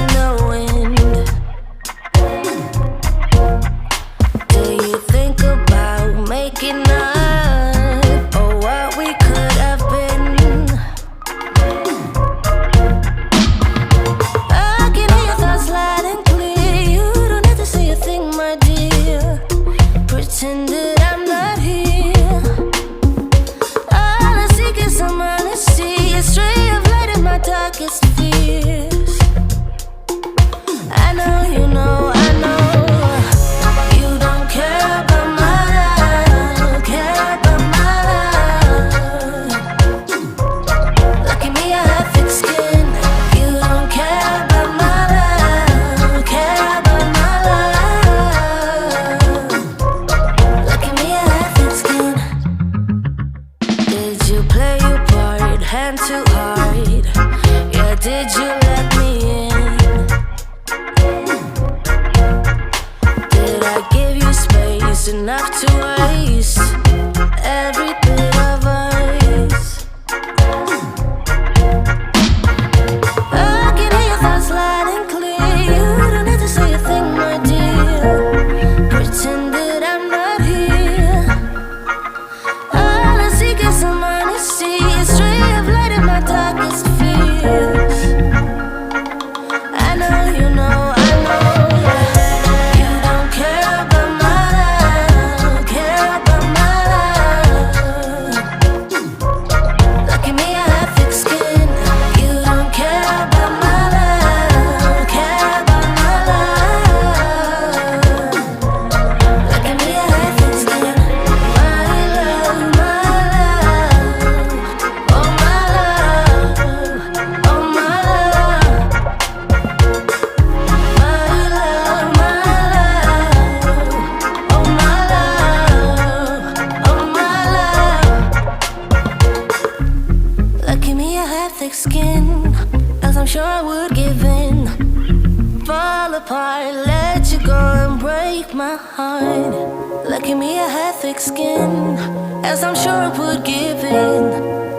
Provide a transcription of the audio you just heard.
in the wind. Do you think about making up or what we could have been? I can hear your thoughts loud and clear. You don't have to say a thing, my dear. Pretend that I'm not here. All I seek is some honesty, a stray of light in my darkest fears. I know you know, I know. You don't care about my love, care about my love. Look at me, I have thick skin. You don't care about my love, care about my love. Look at me, I have thick skin. Did you play your part, hand too hard? Yeah, did you let me in? Did I give you space enough to waste every bit of ice? I can hear your thoughts loud and clear. You don't have to say a thing, my dear. Pretend that I'm not here. All I seek is some honesty, a stray of light in my darkest fears. I know you know, I know. You don't care about my love, care about my love. Look at me, I have thick skin. You don't care about my love, care about my love. Look at me, I have thick skin. My love, my love. Oh my love, oh my love. My love, my love. Oh my love, oh my love. Look at me, I have thick skin, else I'm sure I would give in. Fall apart, let you go and break my heart. Look at me, I have thick skin, else I'm sure I would give in.